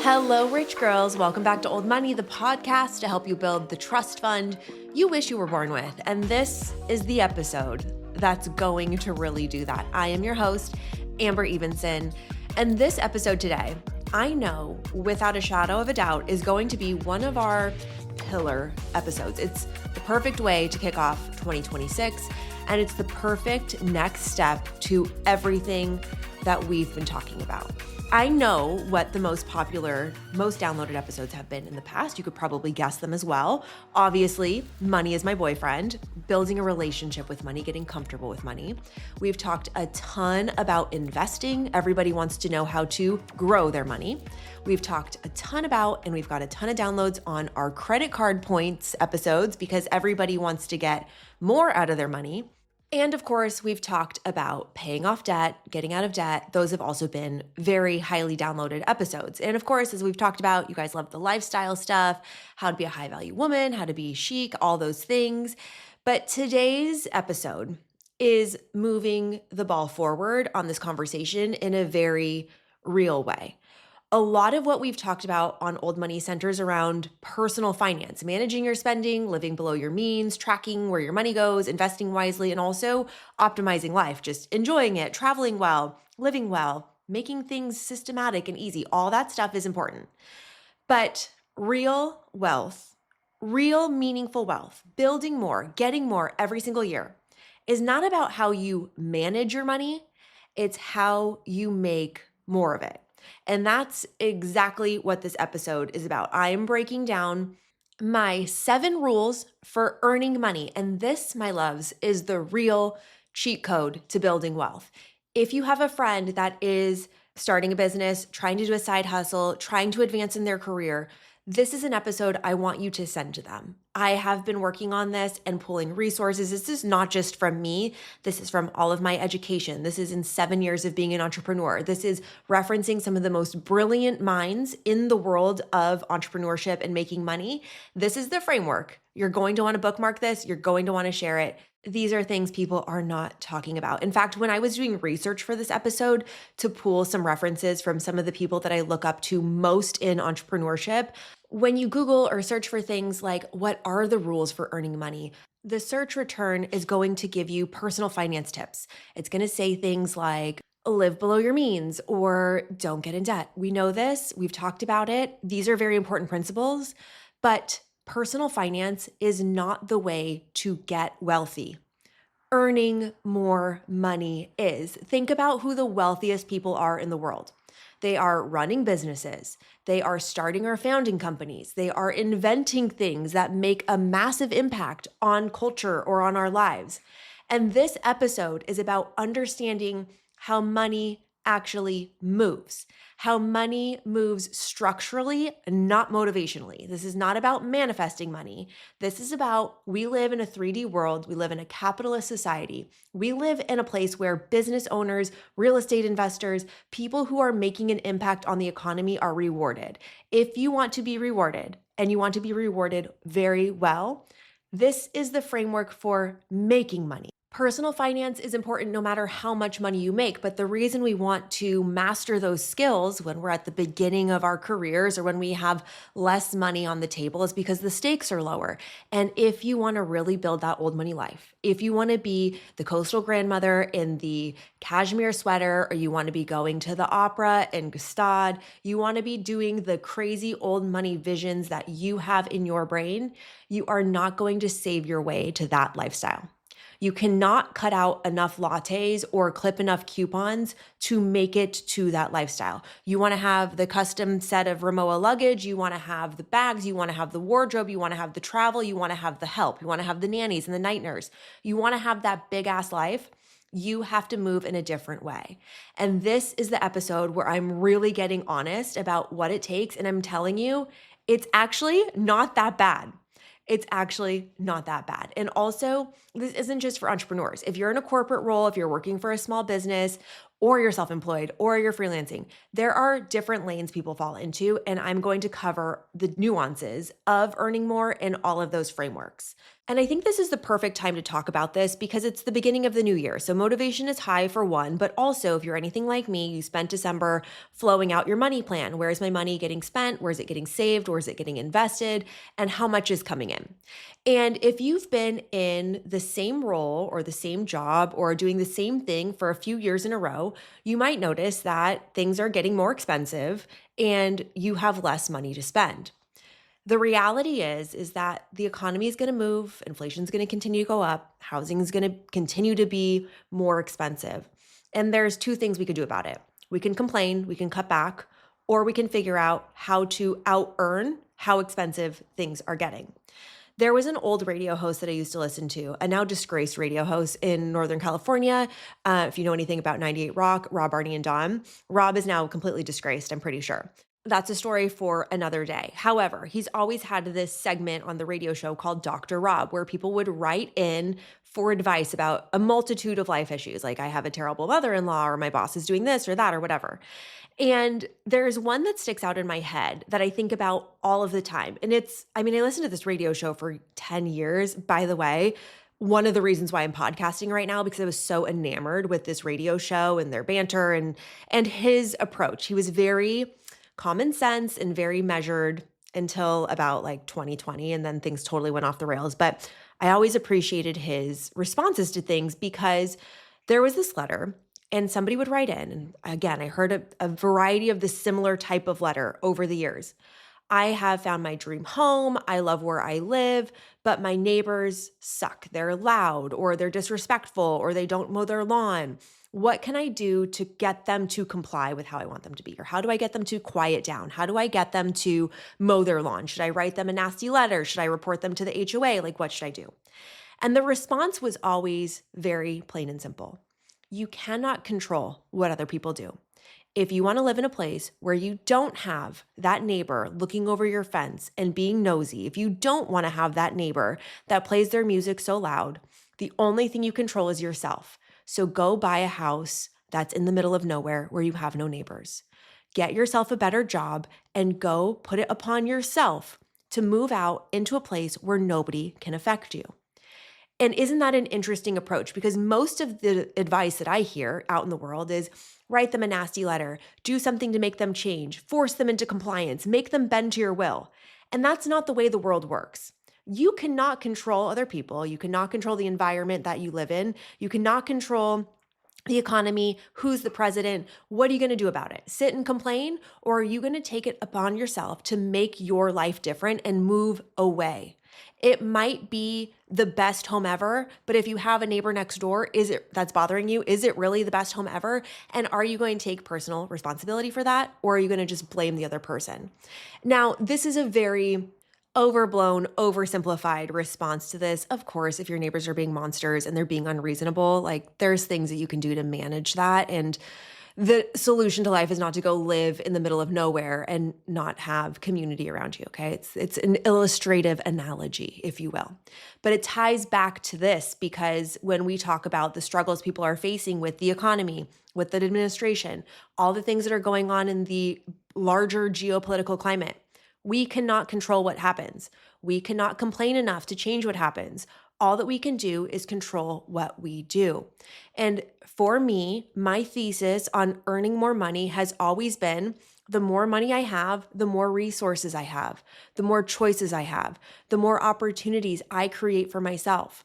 Hello, rich girls. Welcome back to Old Money, the podcast to help you build the trust fund you wish you were born with. And this is the episode that's going to really do that. I am your host, Amber Evenson. And this episode today, I know without a shadow of a doubt, is going to be one of our pillar episodes. It's the perfect way to kick off 2026. And it's the perfect next step to everything that we've been talking about. I know what the most popular, most downloaded episodes have been in the past. You could probably guess them as well. Obviously, money is my boyfriend, building a relationship with money, getting comfortable with money. We've talked a ton about investing. Everybody wants to know how to grow their money. We've talked a ton about, and we've got a ton of downloads on our credit card points episodes because everybody wants to get more out of their money. And of course, we've talked about paying off debt, getting out of debt. Those have also been very highly downloaded episodes. And of course, as we've talked about, you guys love the lifestyle stuff, how to be a high value woman, how to be chic, all those things. But today's episode is moving the ball forward on this conversation in a very real way. A lot of what we've talked about on Old Money centers around personal finance, managing your spending, living below your means, tracking where your money goes, investing wisely, and also optimizing life, just enjoying it, traveling well, living well, making things systematic and easy. All that stuff is important. But real wealth, real meaningful wealth, building more, getting more every single year is not about how you manage your money. It's how you make more of it. And that's exactly what this episode is about. I am breaking down my 7 rules for earning money. And this, my loves, is the real cheat code to building wealth. If you have a friend that is starting a business, trying to do a side hustle, trying to advance in their career, this is an episode I want you to send to them. I have been working on this and pulling resources. This is not just from me. This is from all of my education. This is in 7 years of being an entrepreneur. This is referencing some of the most brilliant minds in the world of entrepreneurship and making money. This is the framework. You're going to want to bookmark this. You're going to want to share it. These are things people are not talking about. In fact, when I was doing research for this episode to pull some references from some of the people that I look up to most in entrepreneurship, when you Google or search for things like what are the rules for earning money, the search return is going to give you personal finance tips. It's going to say things like live below your means or don't get in debt. We know this. We've talked about it. These are very important principles, but personal finance is not the way to get wealthy. Earning more money is. Think about who the wealthiest people are in the world. They are running businesses. They are starting or founding companies. They are inventing things that make a massive impact on culture or on our lives. And this episode is about understanding how money actually moves, how money moves structurally, not motivationally. This is not about manifesting money. This is about we live in a 3D world. We live in a capitalist society. We live in a place where business owners, real estate investors, people who are making an impact on the economy are rewarded. If you want to be rewarded, and you want to be rewarded very well, this is the framework for making money. Personal finance is important no matter how much money you make, but the reason we want to master those skills when we're at the beginning of our careers or when we have less money on the table is because the stakes are lower. And if you want to really build that old money life, if you want to be the coastal grandmother in the cashmere sweater, or you want to be going to the opera in Gstaad, you want to be doing the crazy old money visions that you have in your brain, you are not going to save your way to that lifestyle. You cannot cut out enough lattes or clip enough coupons to make it to that lifestyle. You want to have the custom set of Rimowa luggage. You want to have the bags. You want to have the wardrobe. You want to have the travel. You want to have the help. You want to have the nannies and the night nurse. You want to have that big ass life. You have to move in a different way. And this is the episode where I'm really getting honest about what it takes. And I'm telling you, it's actually not that bad. It's actually not that bad. And also, this isn't just for entrepreneurs. If you're in a corporate role, if you're working for a small business, or you're self-employed, or you're freelancing. There are different lanes people fall into, and I'm going to cover the nuances of earning more in all of those frameworks. And I think this is the perfect time to talk about this because it's the beginning of the new year. So motivation is high for one, but also if you're anything like me, you spent December flowing out your money plan. Where is my money getting spent? Where is it getting saved? Where is it getting invested? And how much is coming in? And if you've been in the same role or the same job or doing the same thing for a few years in a row, you might notice that things are getting more expensive and you have less money to spend. The reality is that the economy is going to move, inflation is going to continue to go up, housing is going to continue to be more expensive. And there's two things we could do about it. We can complain, we can cut back, or we can figure out how to out earn how expensive things are getting. There was an old radio host that I used to listen to, a now disgraced radio host in Northern California. If you know anything about 98 Rock, Rob, Arnie, and Don, Rob is now completely disgraced, I'm pretty sure. That's a story for another day. However, he's always had this segment on the radio show called Dr. Rob, where people would write in for advice about a multitude of life issues, like I have a terrible mother-in-law, or my boss is doing this or that or whatever. And there's one that sticks out in my head that I think about all of the time. And I listened to this radio show for 10 years, by the way. One of the reasons why I'm podcasting right now, because I was so enamored with this radio show and their banter and his approach. He was very common sense and very measured until about like 2020, and then things totally went off the rails. But I always appreciated his responses to things because there was this letter and somebody would write in. And again, I heard a variety of this similar type of letter over the years. I have found my dream home. I love where I live, but my neighbors suck. They're loud, or they're disrespectful, or they don't mow their lawn. What can I do to get them to comply with how I want them to be? Or how do I get them to quiet down? How do I get them to mow their lawn? Should I write them a nasty letter? Should I report them to the HOA? Like, what should I do? And the response was always very plain and simple. You cannot control what other people do. If you want to live in a place where you don't have that neighbor looking over your fence and being nosy, if you don't want to have that neighbor that plays their music so loud, the only thing you control is yourself. So go buy a house that's in the middle of nowhere where you have no neighbors. Get yourself a better job and go put it upon yourself to move out into a place where nobody can affect you. And isn't that an interesting approach? Because most of the advice that I hear out in the world is write them a nasty letter, do something to make them change, force them into compliance, make them bend to your will. And that's not the way the world works. You cannot control other people. You cannot control the environment that you live in. You cannot control the economy, who's the president. What are you going to do about it? Sit and complain? Or are you going to take it upon yourself to make your life different and move away? It might be the best home ever, but if you have a neighbor next door, that's bothering you? Is it really the best home ever? And are you going to take personal responsibility for that? Or are you going to just blame the other person? Now, this is a very overblown, oversimplified response to this. Of course, if your neighbors are being monsters and they're being unreasonable, like there's things that you can do to manage that. And the solution to life is not to go live in the middle of nowhere and not have community around you, okay? It's an illustrative analogy, if you will. But it ties back to this because when we talk about the struggles people are facing with the economy, with the administration, all the things that are going on in the larger geopolitical climate, we cannot control what happens. We cannot complain enough to change what happens. All that we can do is control what we do. And for me, my thesis on earning more money has always been the more money I have, the more resources I have, the more choices I have, the more opportunities I create for myself.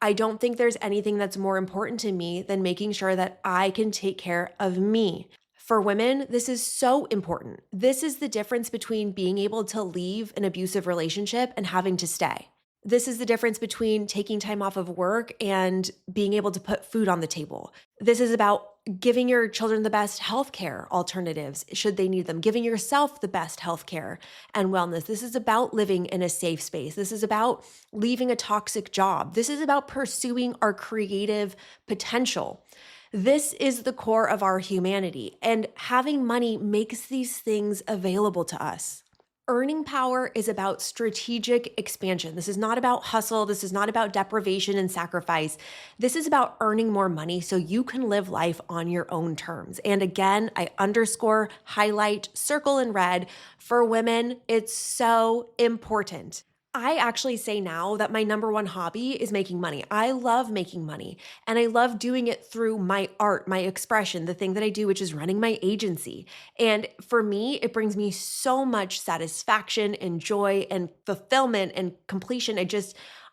I don't think there's anything that's more important to me than making sure that I can take care of me. For women, this is so important. This is the difference between being able to leave an abusive relationship and having to stay. This is the difference between taking time off of work and being able to put food on the table. This is about giving your children the best healthcare alternatives should they need them, giving yourself the best healthcare and wellness. This is about living in a safe space. This is about leaving a toxic job. This is about pursuing our creative potential. This is the core of our humanity, and having money makes these things available to us. Earning power is about strategic expansion. This is not about hustle. This is not about deprivation and sacrifice. This is about earning more money so you can live life on your own terms. And again, I underscore, highlight, circle in red. For women, it's so important. I actually say now that my number one hobby is making money. I love making money and I love doing it through my art, my expression, the thing that I do, which is running my agency. And for me, it brings me so much satisfaction and joy and fulfillment and completion.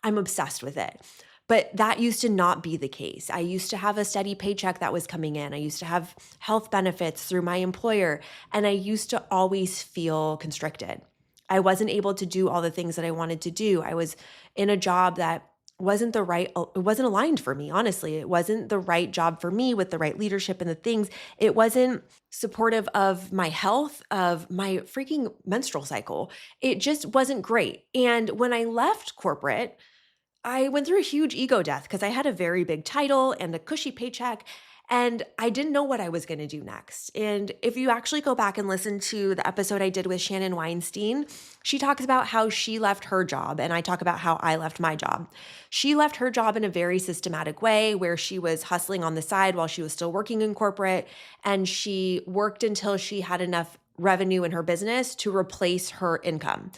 I'm obsessed with it. But that used to not be the case. I used to have a steady paycheck that was coming in. I used to have health benefits through my employer, and I used to always feel constricted. I wasn't able to do all the things that I wanted to do. I was in a job that it wasn't aligned for me, honestly. It wasn't the right job for me with the right leadership and the things. It wasn't supportive of my health, of my freaking menstrual cycle. It just wasn't great. And when I left corporate, I went through a huge ego death because I had a very big title and a cushy paycheck, and I didn't know what I was going to do next. And if you actually go back and listen to the episode I did with Shannon Weinstein, she talks about how she left her job, and I talk about how I left my job. She left her job in a very systematic way where she was hustling on the side while she was still working in corporate, and she worked until she had enough revenue in her business to replace her income.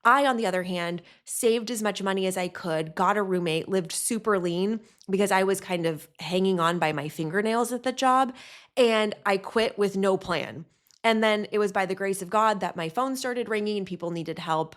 I, on the other hand, saved as much money as I could, got a roommate, lived super lean because I was kind of hanging on by my fingernails at the job, and I quit with no plan. And then it was by the grace of God that my phone started ringing and people needed help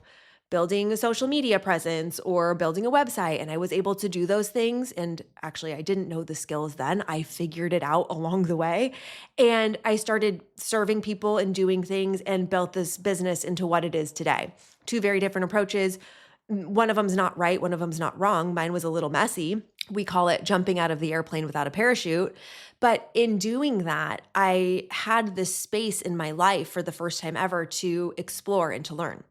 building a social media presence or building a website. And I was able to do those things. And actually, I didn't know the skills then. I figured it out along the way. And I started serving people and doing things and built this business into what it is today. Two very different approaches. One of them's not right. One of them's not wrong. Mine was a little messy. We call it jumping out of the airplane without a parachute. But in doing that, I had this space in my life for the first time ever to explore and to learn.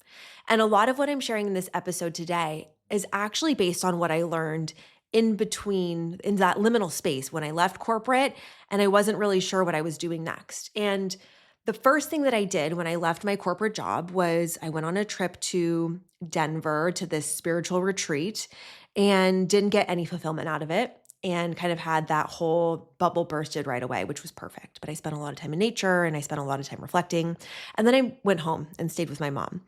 And a lot of what I'm sharing in this episode today is actually based on what I learned in that liminal space when I left corporate and I wasn't really sure what I was doing next. And the first thing that I did when I left my corporate job was I went on a trip to Denver to this spiritual retreat and didn't get any fulfillment out of it, and kind of had that whole bubble bursted right away, which was perfect. But I spent a lot of time in nature and I spent a lot of time reflecting. And then I went home and stayed with my mom.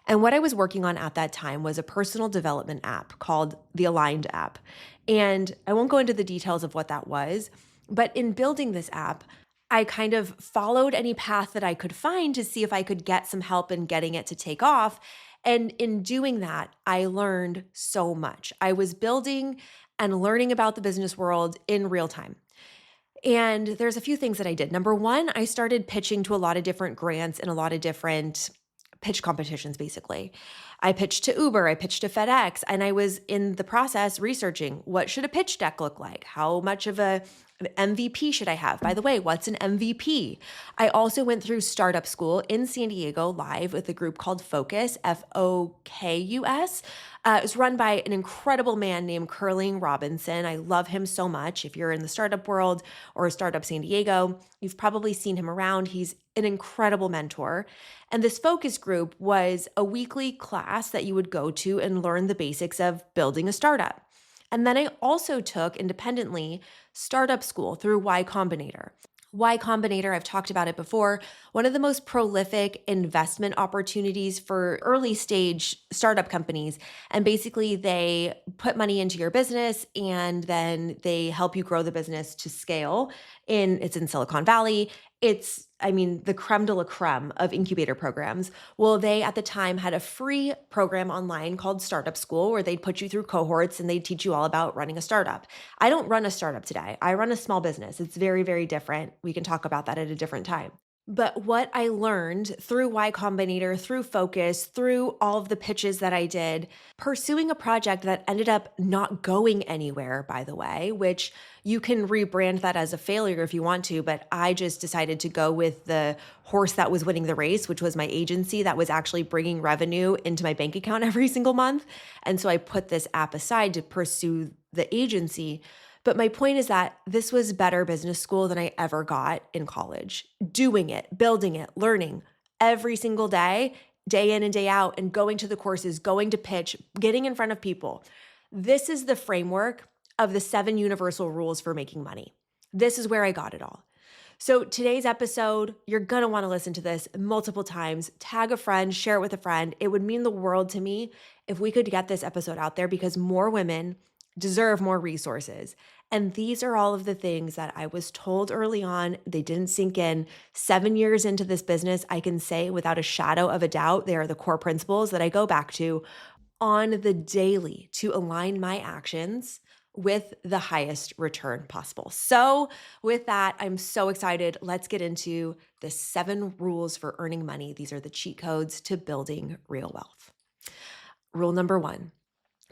And what I was working on at that time was a personal development app called the Aligned app. And I won't go into the details of what that was, but in building this app, I kind of followed any path that I could find to see if I could get some help in getting it to take off. And in doing that, I learned so much. I was building and learning about the business world in real time. And there's a few things that I did. Number one, I started pitching to a lot of different grants and a lot of different pitch competitions, basically. I pitched to Uber, I pitched to FedEx, and I was in the process researching what should a pitch deck look like? How much of an MVP should I have? By the way, what's an MVP? I also went through startup school in San Diego live with a group called Focus, Fokus. It was run by an incredible man named Curling Robinson. I love him so much. If you're in the startup world or Startup San Diego, you've probably seen him around. He's an incredible mentor. And this focus group was a weekly class that you would go to and learn the basics of building a startup. And then I also took independently startup school through Y Combinator. Y Combinator, I've talked about it before, one of the most prolific investment opportunities for early stage startup companies. And basically they put money into your business and then they help you grow the business to scale. It's in Silicon Valley. It's the creme de la creme of incubator programs. Well, they at the time had a free program online called Startup School where they'd put you through cohorts and they'd teach you all about running a startup. I don't run a startup today. I run a small business. It's very, very different. We can talk about that at a different time. But what I learned through Y Combinator, through Focus, through all of the pitches that I did, pursuing a project that ended up not going anywhere, by the way, which you can rebrand that as a failure if you want to, but I just decided to go with the horse that was winning the race, which was my agency that was actually bringing revenue into my bank account every single month. And so I put this app aside to pursue the agency. But my point is that this was better business school than I ever got in college. Doing it, building it, learning every single day day in and day out and going to the courses, going to pitch, getting in front of people. This is the framework of the 7 universal rules for making money. This is where I got it all. So today's episode, you're going to want to listen to this multiple times. Tag a friend, share it with a friend. It would mean the world to me if we could get this episode out there because more women deserve more resources. And these are all of the things that I was told early on. They didn't sink in. 7 years into this business, I can say without a shadow of a doubt, they are the core principles that I go back to on the daily to align my actions with the highest return possible. So with that, I'm so excited. Let's get into the 7 rules for earning money. These are the cheat codes to building real wealth. Rule number 1,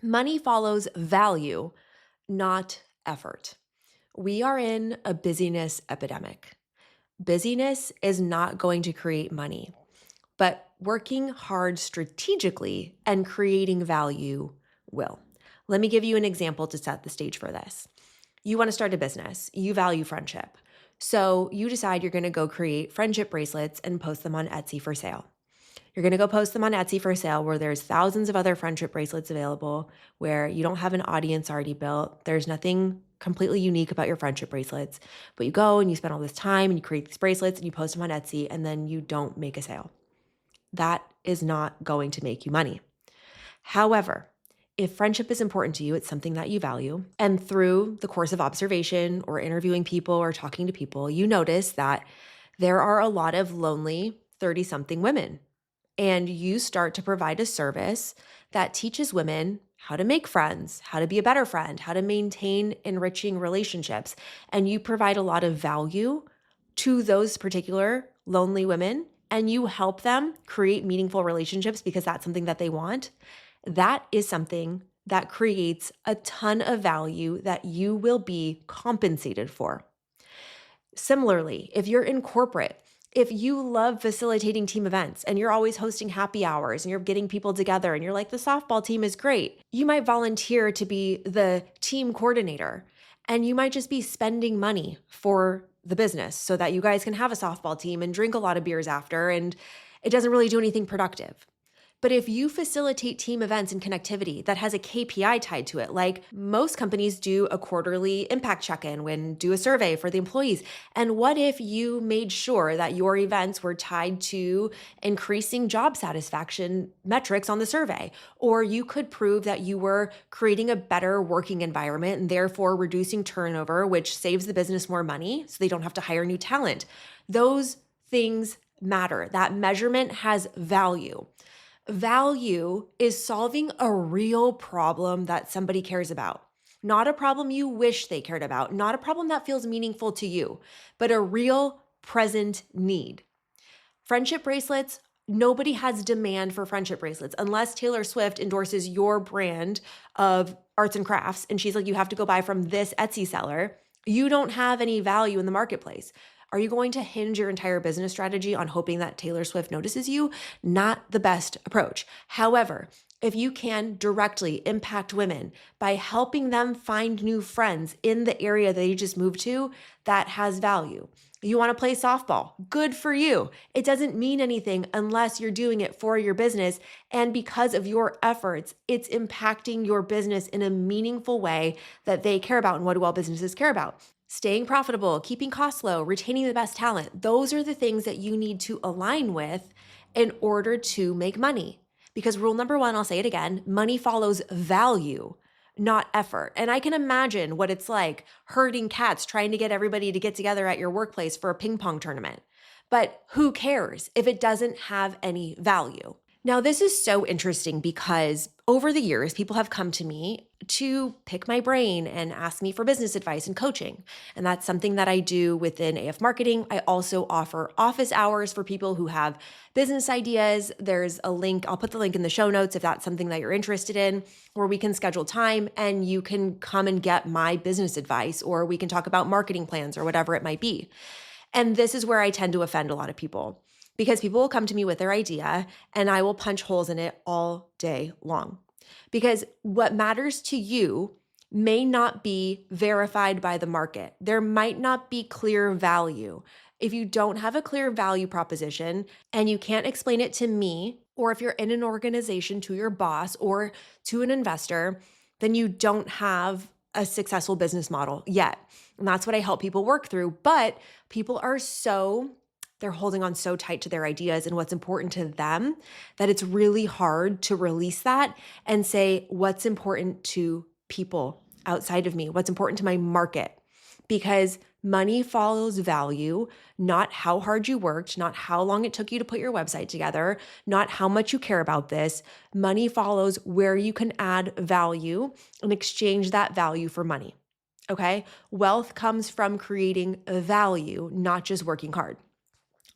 money follows value, not effort. We are in a busyness epidemic. Busyness is not going to create money, but working hard strategically and creating value will. Let me give you an example to set the stage for this. You want to start a business. You value friendship. So you decide you're going to go create friendship bracelets and post them on Etsy for sale. You're going to go post them on Etsy for sale where there's thousands of other friendship bracelets available, where you don't have an audience already built. There's nothing completely unique about your friendship bracelets, but you go and you spend all this time and you create these bracelets and you post them on Etsy and then you don't make a sale. That is not going to make you money. However, if friendship is important to you, it's something that you value, and through the course of observation or interviewing people or talking to people, you notice that there are a lot of lonely 30-something women, and you start to provide a service that teaches women how to make friends, how to be a better friend, how to maintain enriching relationships, and you provide a lot of value to those particular lonely women, and you help them create meaningful relationships because that's something that they want. That is something that creates a ton of value that you will be compensated for. Similarly, if you're in corporate, if you love facilitating team events and you're always hosting happy hours and you're getting people together and you're like, the softball team is great, you might volunteer to be the team coordinator and you might just be spending money for the business so that you guys can have a softball team and drink a lot of beers after, and it doesn't really do anything productive. But if you facilitate team events and connectivity that has a KPI tied to it, like most companies do a quarterly impact check-in when do a survey for the employees. And what if you made sure that your events were tied to increasing job satisfaction metrics on the survey? Or you could prove that you were creating a better working environment and therefore reducing turnover, which saves the business more money so they don't have to hire new talent. Those things matter. That measurement has value. Value is solving a real problem that somebody cares about. Not a problem you wish they cared about, not a problem that feels meaningful to you, but a real present need. Friendship bracelets, nobody has demand for friendship bracelets unless Taylor Swift endorses your brand of arts and crafts and she's like, you have to go buy from this Etsy seller. You don't have any value in the marketplace. Are you going to hinge your entire business strategy on hoping that Taylor Swift notices you? Not the best approach. However, if you can directly impact women by helping them find new friends in the area they just moved to, that has value. You want to play softball? Good for you. It doesn't mean anything unless you're doing it for your business. And because of your efforts, it's impacting your business in a meaningful way that they care about. And what do all businesses care about? Staying profitable, keeping costs low, retaining the best talent. Those are the things that you need to align with in order to make money. Because rule number 1, I'll say it again, money follows value, not effort. And I can imagine what it's like herding cats trying to get everybody to get together at your workplace for a ping pong tournament. But who cares if it doesn't have any value? Now, this is so interesting because over the years, people have come to me to pick my brain and ask me for business advice and coaching. And that's something that I do within AF Marketing. I also offer office hours for people who have business ideas. There's a link, I'll put the link in the show notes if that's something that you're interested in, where we can schedule time and you can come and get my business advice, or we can talk about marketing plans or whatever it might be. And this is where I tend to offend a lot of people, because people will come to me with their idea and I will punch holes in it all day long. Because what matters to you may not be verified by the market. There might not be clear value. If you don't have a clear value proposition and you can't explain it to me or if you're in an organization to your boss or to an investor, then you don't have a successful business model yet. And that's what I help people work through. But people are they're holding on so tight to their ideas and what's important to them that it's really hard to release that and say, what's important to people outside of me? What's important to my market? Because money follows value, not how hard you worked, not how long it took you to put your website together, not how much you care about this. Money follows where you can add value and exchange that value for money. Okay? Wealth comes from creating value, not just working hard.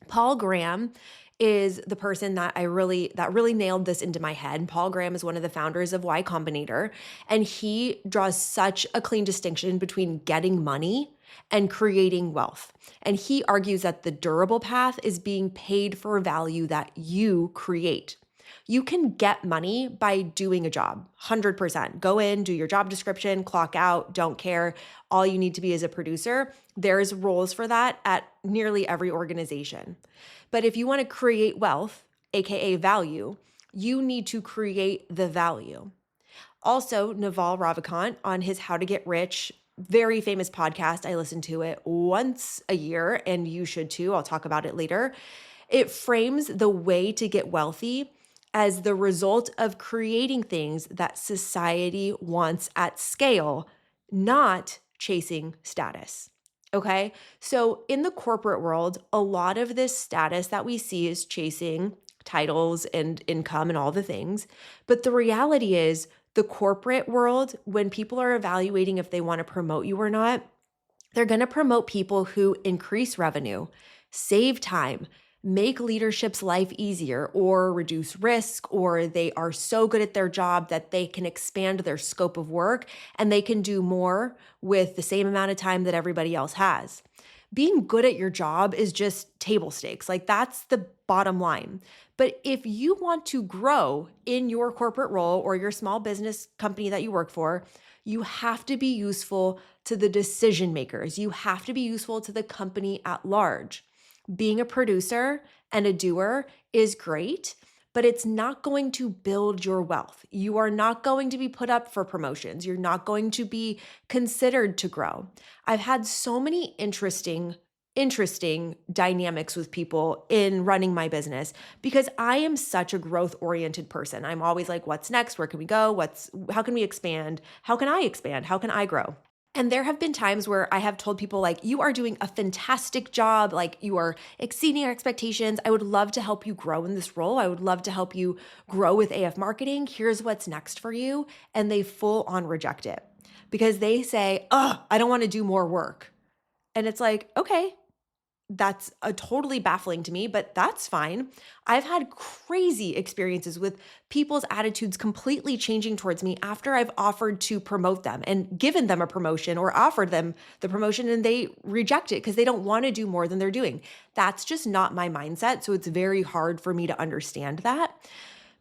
Paul Graham is the person that really nailed this into my head. Paul Graham is one of the founders of Y Combinator, and he draws such a clean distinction between getting money and creating wealth. And he argues that the durable path is being paid for value that you create. You can get money by doing a job, 100%. Go in, do your job description, clock out, don't care. All you need to be is a producer. There's roles for that at nearly every organization. But if you want to create wealth, AKA value, you need to create the value. Also, Naval Ravikant on his How to Get Rich, very famous podcast. I listen to it once a year, and you should too. I'll talk about it later. It frames the way to get wealthy as the result of creating things that society wants at scale, not chasing status. Okay? So in the corporate world, a lot of this status that we see is chasing titles and income and all the things. But the reality is, the corporate world, when people are evaluating if they want to promote you or not, they're going to promote people who increase revenue, save time, make leadership's life easier, or reduce risk, or they are so good at their job that they can expand their scope of work and they can do more with the same amount of time that everybody else has. Being good at your job is just table stakes. Like, that's the bottom line. But if you want to grow in your corporate role or your small business company that you work for, you have to be useful to the decision makers. You have to be useful to the company at large. Being a producer and a doer is great, but it's not going to build your wealth. You are not going to be put up for promotions. You're not going to be considered to grow. I've had so many interesting dynamics with people in running my business because I am such a growth-oriented person. I'm always like, what's next? Where can we go? How can we expand? How can I expand? How can I grow? And there have been times where I have told people, like, you are doing a fantastic job, like you are exceeding your expectations. I would love to help you grow in this role. I would love to help you grow with AF marketing. Here's what's next for you. And they full on reject it because they say, oh, I don't want to do more work. And it's like, okay, that's totally baffling to me, but that's fine. I've had crazy experiences with people's attitudes completely changing towards me after I've offered to promote them and given them a promotion or offered them the promotion, and they reject it because they don't want to do more than they're doing. That's just not my mindset. So it's very hard for me to understand that.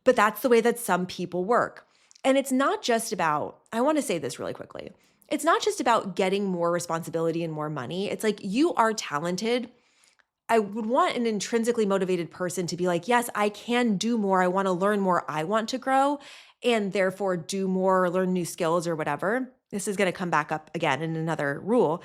But that's the way that some people work. And it's not just about, I want to say this really quickly. It's not just about getting more responsibility and more money. It's like, you are talented. I would want an intrinsically motivated person to be like, yes, I can do more. I want to learn more. I want to grow and therefore do more, or learn new skills or whatever. This is going to come back up again in another rule.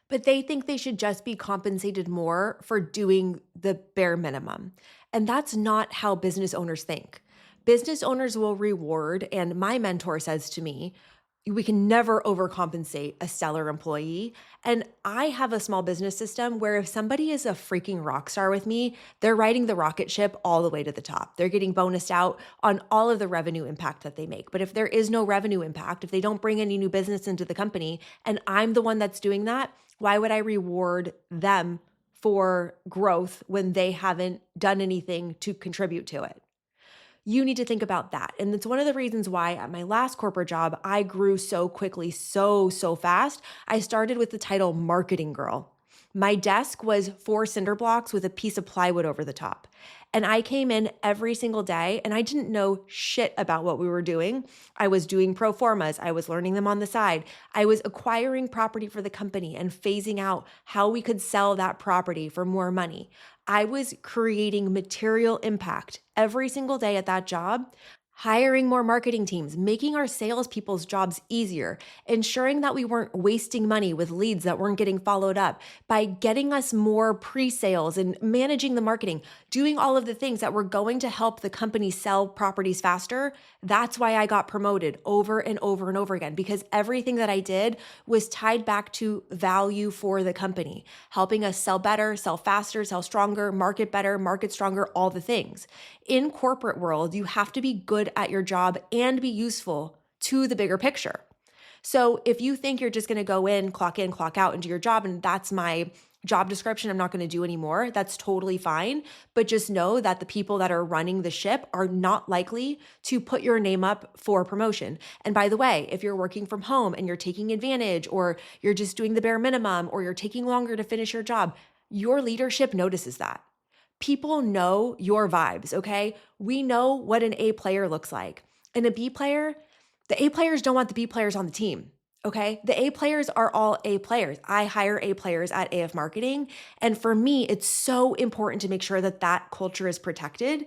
But they think they should just be compensated more for doing the bare minimum. And that's not how business owners think. Business owners will reward, and my mentor says to me, we can never overcompensate a stellar employee. And I have a small business system where if somebody is a freaking rock star with me, they're riding the rocket ship all the way to the top. They're getting bonused out on all of the revenue impact that they make. But if there is no revenue impact, if they don't bring any new business into the company, and I'm the one that's doing that, why would I reward them for growth when they haven't done anything to contribute to it? You need to think about that. And it's one of the reasons why at my last corporate job, I grew so quickly, so fast. I started with the title marketing girl. My desk was 4 cinder blocks with a piece of plywood over the top. And I came in every single day and I didn't know shit about what we were doing. I was doing pro formas. I was learning them on the side. I was acquiring property for the company and phasing out how we could sell that property for more money. I was creating material impact every single day at that job, hiring more marketing teams, making our salespeople's jobs easier, ensuring that we weren't wasting money with leads that weren't getting followed up, by getting us more pre-sales and managing the marketing, doing all of the things that were going to help the company sell properties faster. That's why I got promoted over and over and over again, because everything that I did was tied back to value for the company, helping us sell better, sell faster, sell stronger, market better, market stronger, all the things. In corporate world, you have to be good at your job and be useful to the bigger picture. So if you think you're just going to go in, clock out, and do your job, and that's my job description, I'm not going to do anymore, that's totally fine. But just know that the people that are running the ship are not likely to put your name up for promotion. And by the way, if you're working from home and you're taking advantage, or you're just doing the bare minimum, or you're taking longer to finish your job, your leadership notices that. People know your vibes, okay? We know what an A player looks like. And a B player, the A players don't want the B players on the team, okay? The A players are all A players. I hire A players at AF Marketing. And for me, it's so important to make sure that that culture is protected.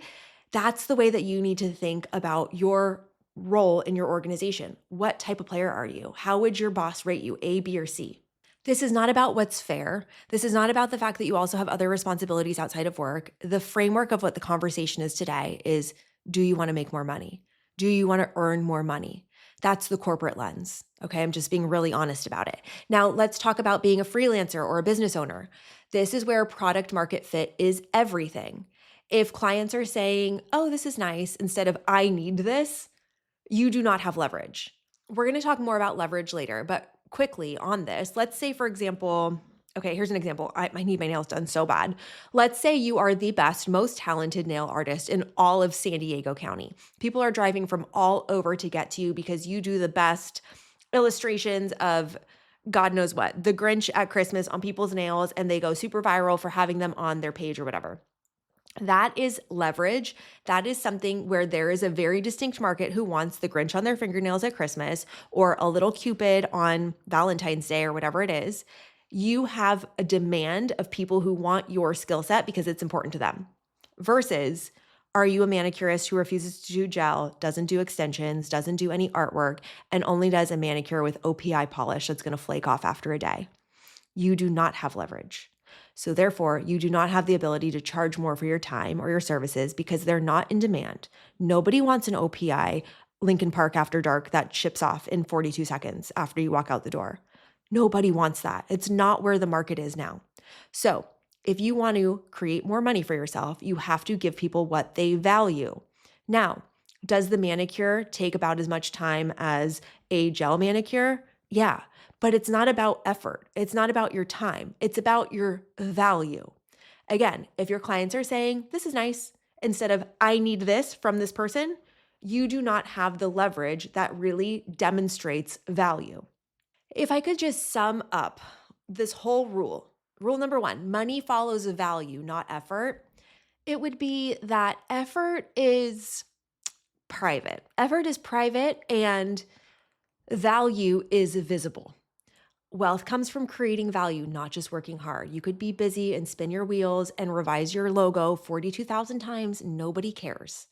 That's the way that you need to think about your role in your organization. What type of player are you? How would your boss rate you, A, B, or C? This is not about what's fair. This is not about the fact that you also have other responsibilities outside of work. The framework of what the conversation is today is, do you want to make more money? Do you want to earn more money? That's the corporate lens. Okay, I'm just being really honest about it. Now, let's talk about being a freelancer or a business owner. This is where product market fit is everything. If clients are saying, oh, this is nice, instead of I need this, you do not have leverage. We're going to talk more about leverage later, but quickly on this, let's say, for example, okay, here's an example. I need my nails done so bad. Let's say you are the best, most talented nail artist in all of San Diego County. People are driving from all over to get to you because you do the best illustrations of God knows what, the Grinch at Christmas on people's nails, and they go super viral for having them on their page or whatever. That is leverage. That is something where there is a very distinct market who wants the Grinch on their fingernails at Christmas, or a little Cupid on Valentine's Day, or whatever it is. You have a demand of people who want your skill set because it's important to them. Versus, are you a manicurist who refuses to do gel, doesn't do extensions, doesn't do any artwork, and only does a manicure with OPI polish that's going to flake off after a day? You do not have leverage. So therefore, you do not have the ability to charge more for your time or your services because they're not in demand. Nobody wants an OPI Lincoln Park After Dark that ships off in 42 seconds after you walk out the door. Nobody wants that. It's not where the market is now. So if you want to create more money for yourself, you have to give people what they value. Now, does the manicure take about as much time as a gel manicure? Yeah. But it's not about effort. It's not about your time. It's about your value. Again, if your clients are saying, this is nice, instead of I need this from this person, you do not have the leverage that really demonstrates value. If I could just sum up this whole rule number one, money follows value, not effort, it would be that effort is private. Effort is private and value is visible. Wealth comes from creating value, not just working hard. You could be busy and spin your wheels and revise your logo 42,000 times. Nobody cares.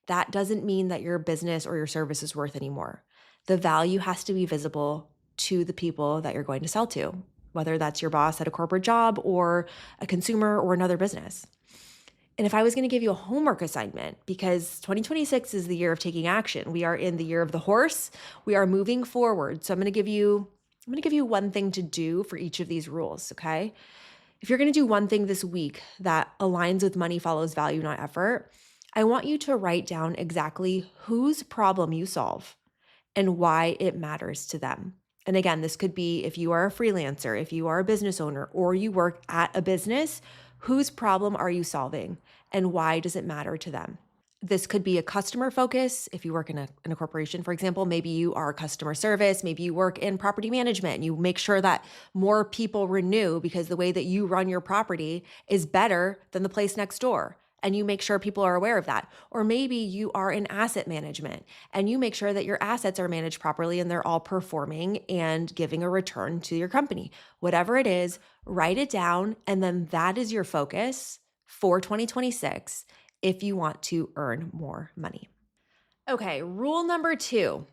That doesn't mean that your business or your service is worth anymore. The value has to be visible to the people that you're going to sell to, whether that's your boss at a corporate job or a consumer or another business. And if I was going to give you a homework assignment, because 2026 is the year of taking action, we are in the year of the horse, we are moving forward. So I'm going to give you one thing to do for each of these rules, okay? If you're going to do one thing this week that aligns with money follows value, not effort, I want you to write down exactly whose problem you solve and why it matters to them. And again, this could be if you are a freelancer, if you are a business owner, or you work at a business, whose problem are you solving and why does it matter to them? This could be a customer focus. If you work in a corporation, for example, maybe you are customer service, maybe you work in property management and you make sure that more people renew because the way that you run your property is better than the place next door. And you make sure people are aware of that. Or maybe you are in asset management and you make sure that your assets are managed properly and they're all performing and giving a return to your company. Whatever it is, write it down. And then that is your focus for 2026 if you want to earn more money. Okay, rule number 2.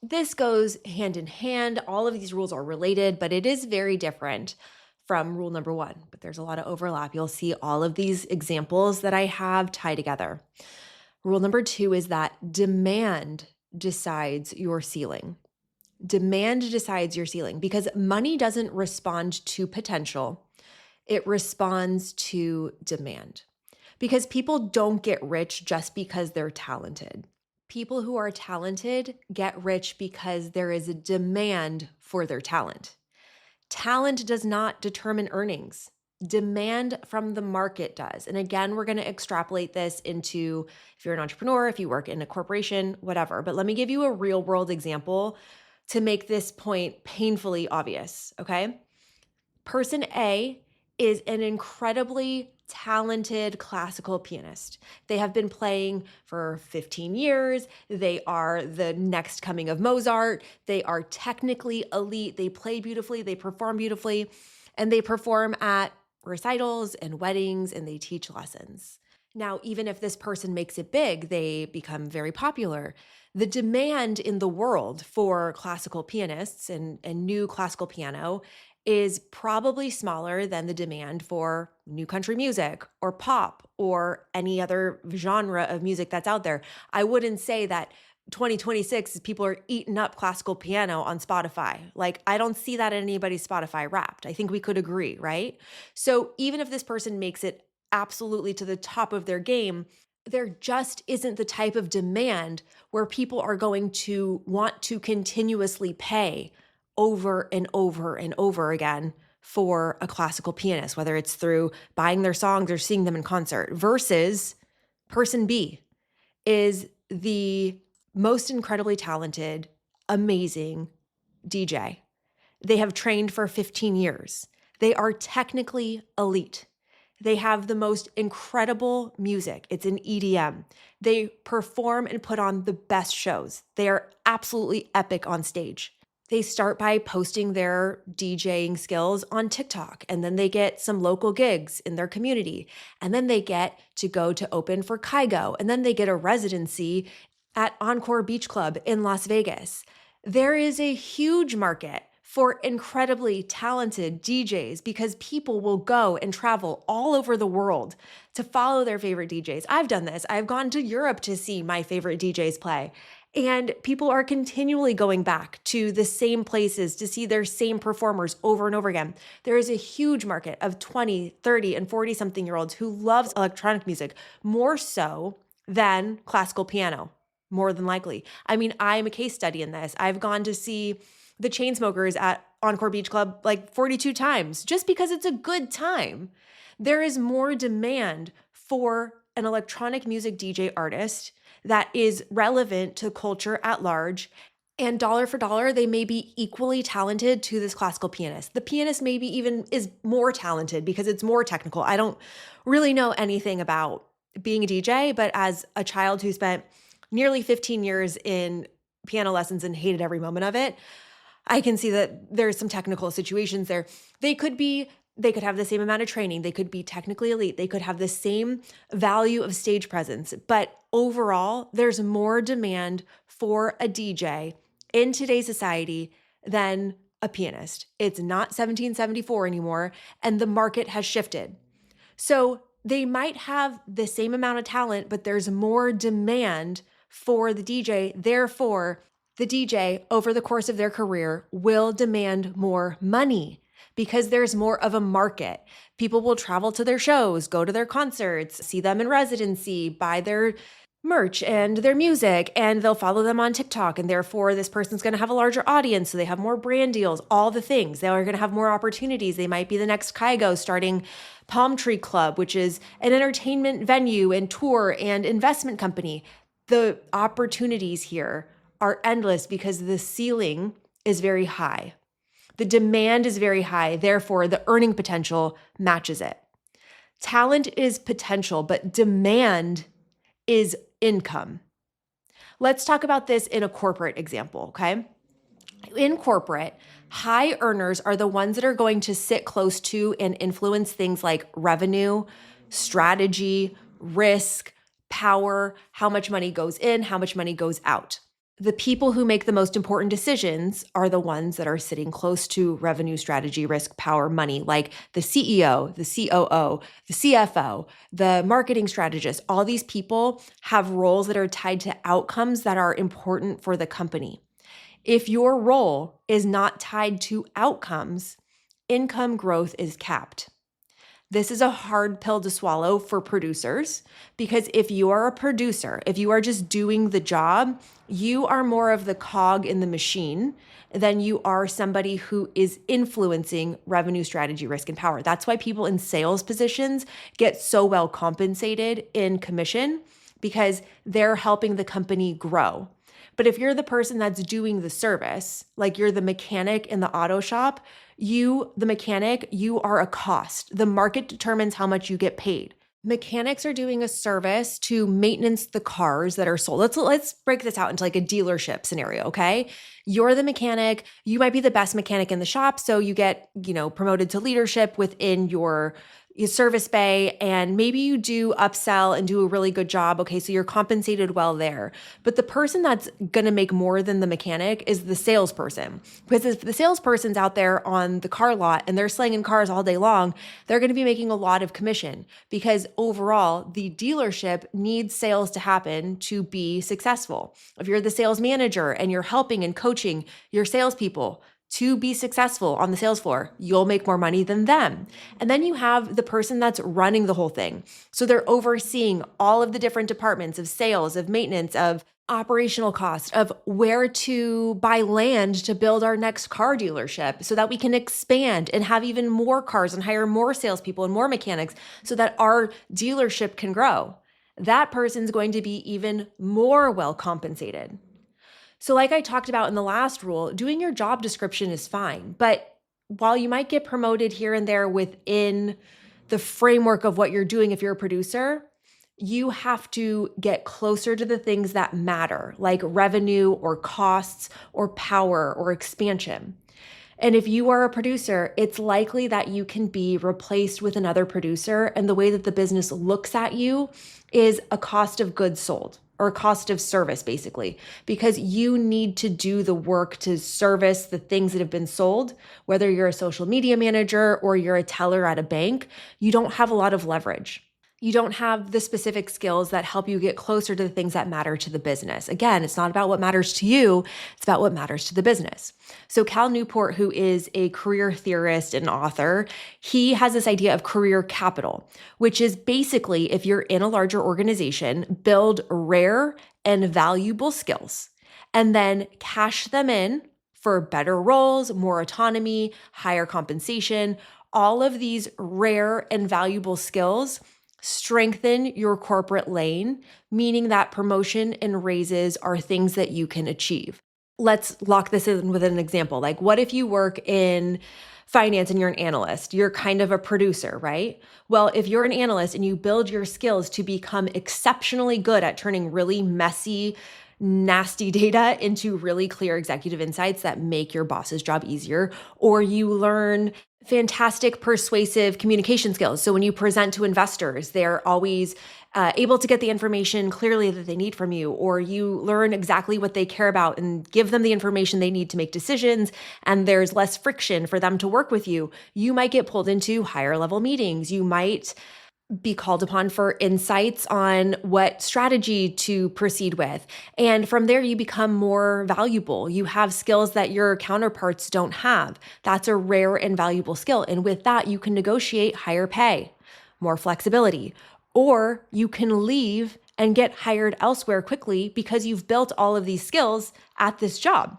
This goes hand in hand. All of these rules are related, but it is very different from rule number 1. But there's a lot of overlap. You'll see all of these examples that I have tie together. Rule number 2 is that demand decides your ceiling. Demand decides your ceiling because money doesn't respond to potential. It responds to demand. Because people don't get rich just because they're talented. People who are talented get rich because there is a demand for their talent. Talent does not determine earnings. Demand from the market does. And again, we're going to extrapolate this into if you're an entrepreneur, if you work in a corporation, whatever. But let me give you a real world example to make this point painfully obvious, okay? Person A is an incredibly talented classical pianist. They have been playing for 15 years. They are the next coming of Mozart. They are technically elite. They play beautifully. They perform beautifully. And they perform at recitals and weddings and they teach lessons. Now, even if this person makes it big, they become very popular. The demand in the world for classical pianists and new classical piano is probably smaller than the demand for new country music or pop or any other genre of music that's out there. I wouldn't say that 2026 people are eating up classical piano on Spotify. Like, I don't see that in anybody's Spotify Wrapped. I think we could agree, right? So even if this person makes it absolutely to the top of their game, there just isn't the type of demand where people are going to want to continuously pay over and over and over again for a classical pianist, whether it's through buying their songs or seeing them in concert, versus person B is the most incredibly talented, amazing DJ. They have trained for 15 years. They are technically elite. They have the most incredible music. It's an EDM. They perform and put on the best shows. They are absolutely epic on stage. They start by posting their DJing skills on TikTok, and then they get some local gigs in their community. And then they get to go to open for Kygo, and then they get a residency at Encore Beach Club in Las Vegas. There is a huge market for incredibly talented DJs because people will go and travel all over the world to follow their favorite DJs. I've done this. I've gone to Europe to see my favorite DJs play. And people are continually going back to the same places to see their same performers over and over again. There is a huge market of 20, 30, and 40-something-year-olds who loves electronic music more so than classical piano, more than likely. I mean, I'm a case study in this. I've gone to see the Chainsmokers at Encore Beach Club like 42 times just because it's a good time. There is more demand for an electronic music DJ artist that is relevant to culture at large. And dollar for dollar, they may be equally talented to this classical pianist. The pianist maybe even is more talented because it's more technical. I don't really know anything about being a DJ, but as a child who spent nearly 15 years in piano lessons and hated every moment of it, I can see that there's some technical situations there. They could have the same amount of training. They could be technically elite. They could have the same value of stage presence. But overall, there's more demand for a DJ in today's society than a pianist. It's not 1774 anymore, and the market has shifted. So they might have the same amount of talent, but there's more demand for the DJ. Therefore, the DJ over the course of their career will demand more money because there's more of a market. People will travel to their shows, go to their concerts, see them in residency, buy their merch and their music, and they'll follow them on TikTok. And therefore, this person's going to have a larger audience. So they have more brand deals, all the things. They are going to have more opportunities. They might be the next Kygo starting Palm Tree Club, which is an entertainment venue and tour and investment company. The opportunities here are endless because the ceiling is very high. The demand is very high. Therefore, the earning potential matches it. Talent is potential, but demand is income. Let's talk about this in a corporate example, okay? In corporate, high earners are the ones that are going to sit close to and influence things like revenue, strategy, risk, power, how much money goes in, how much money goes out. The people who make the most important decisions are the ones that are sitting close to revenue, strategy, risk, power, money, like the CEO, the COO, the CFO, the marketing strategist. All these people have roles that are tied to outcomes that are important for the company. If your role is not tied to outcomes, income growth is capped. This is a hard pill to swallow for producers because if you are a producer, if you are just doing the job, you are more of the cog in the machine than you are somebody who is influencing revenue, strategy, risk, and power. That's why people in sales positions get so well compensated in commission because they're helping the company grow. But if you're the person that's doing the service, like you're the mechanic in the auto shop, you, the mechanic, you are a cost. The market determines how much you get paid. Mechanics are doing a service to maintenance the cars that are sold. Let's break this out into like a dealership scenario, okay? You're the mechanic. You might be the best mechanic in the shop, so you get, promoted to leadership within your service bay, and maybe you do upsell and do a really good job. Okay, so you're compensated well there. But the person that's going to make more than the mechanic is the salesperson. Because if the salesperson's out there on the car lot and they're slinging cars all day long, they're going to be making a lot of commission because overall, the dealership needs sales to happen to be successful. If you're the sales manager and you're helping and coaching your salespeople to be successful on the sales floor, you'll make more money than them. And then you have the person that's running the whole thing. So they're overseeing all of the different departments of sales, of maintenance, of operational costs, of where to buy land to build our next car dealership so that we can expand and have even more cars and hire more salespeople and more mechanics so that our dealership can grow. That person's going to be even more well compensated. So like I talked about in the last rule, doing your job description is fine. But while you might get promoted here and there within the framework of what you're doing if you're a producer, you have to get closer to the things that matter, like revenue or costs or power or expansion. And if you are a producer, it's likely that you can be replaced with another producer. And the way that the business looks at you is a cost of goods sold or a cost of service, basically, because you need to do the work to service the things that have been sold. Whether you're a social media manager or you're a teller at a bank, you don't have a lot of leverage. You don't have the specific skills that help you get closer to the things that matter to the business. Again, it's not about what matters to you, it's about what matters to the business. So Cal Newport, who is a career theorist and author, he has this idea of career capital, which is basically if you're in a larger organization, build rare and valuable skills and then cash them in for better roles, more autonomy, higher compensation. All of these rare and valuable skills strengthen your corporate lane, meaning that promotion and raises are things that you can achieve. Let's lock this in with an example. Like, what if you work in finance and you're an analyst? You're kind of a producer, right? Well, if you're an analyst and you build your skills to become exceptionally good at turning really messy, nasty data into really clear executive insights that make your boss's job easier, or you learn fantastic persuasive communication skills. So when you present to investors, they're always able to get the information clearly that they need from you, or you learn exactly what they care about and give them the information they need to make decisions, and there's less friction for them to work with you. You might get pulled into higher level meetings. You might be called upon for insights on what strategy to proceed with. And from there, you become more valuable. You have skills that your counterparts don't have. That's a rare and valuable skill. And with that, you can negotiate higher pay, more flexibility, or you can leave and get hired elsewhere quickly because you've built all of these skills at this job.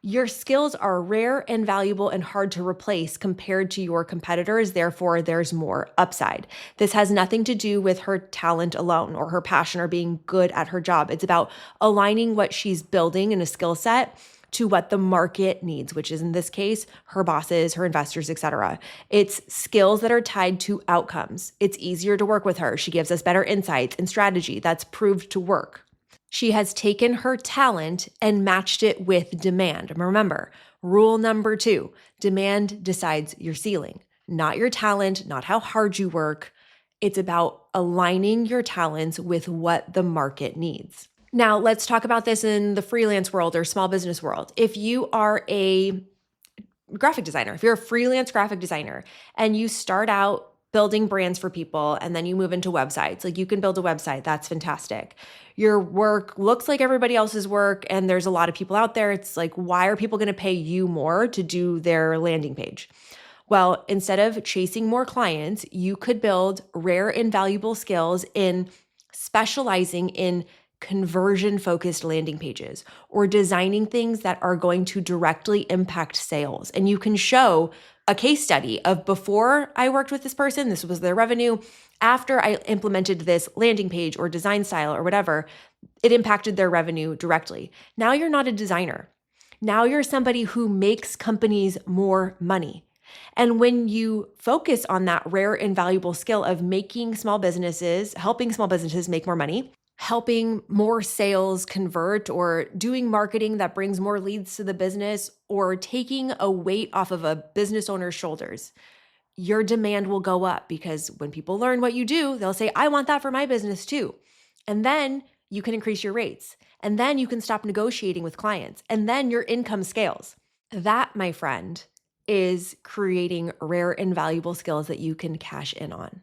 Your skills are rare and valuable and hard to replace compared to your competitors. Therefore, there's more upside. This has nothing to do with her talent alone or her passion or being good at her job. It's about aligning what she's building in a skill set to what the market needs, which is in this case, her bosses, her investors, etc. It's skills that are tied to outcomes. It's easier to work with her. She gives us better insights and strategy that's proved to work. She has taken her talent and matched it with demand. Remember, rule number 2, demand decides your ceiling, not your talent, not how hard you work. It's about aligning your talents with what the market needs. Now, let's talk about this in the freelance world or small business world. If you are a graphic designer, if you're a freelance graphic designer and you start out building brands for people and then you move into websites, like you can build a website, that's fantastic. Your work looks like everybody else's work and there's a lot of people out there. It's like, why are people going to pay you more to do their landing page? Well, instead of chasing more clients, you could build rare and valuable skills in specializing in conversion-focused landing pages or designing things that are going to directly impact sales. And you can show a case study of before I worked with this person, this was their revenue. After I implemented this landing page or design style or whatever, it impacted their revenue directly. Now you're not a designer. Now you're somebody who makes companies more money. And when you focus on that rare and valuable skill of making small businesses, helping small businesses make more money, helping more sales convert, or doing marketing that brings more leads to the business, or taking a weight off of a business owner's shoulders, your demand will go up because when people learn what you do, they'll say, I want that for my business too. And then you can increase your rates. And then you can stop negotiating with clients. And then your income scales. That, my friend, is creating rare and valuable skills that you can cash in on.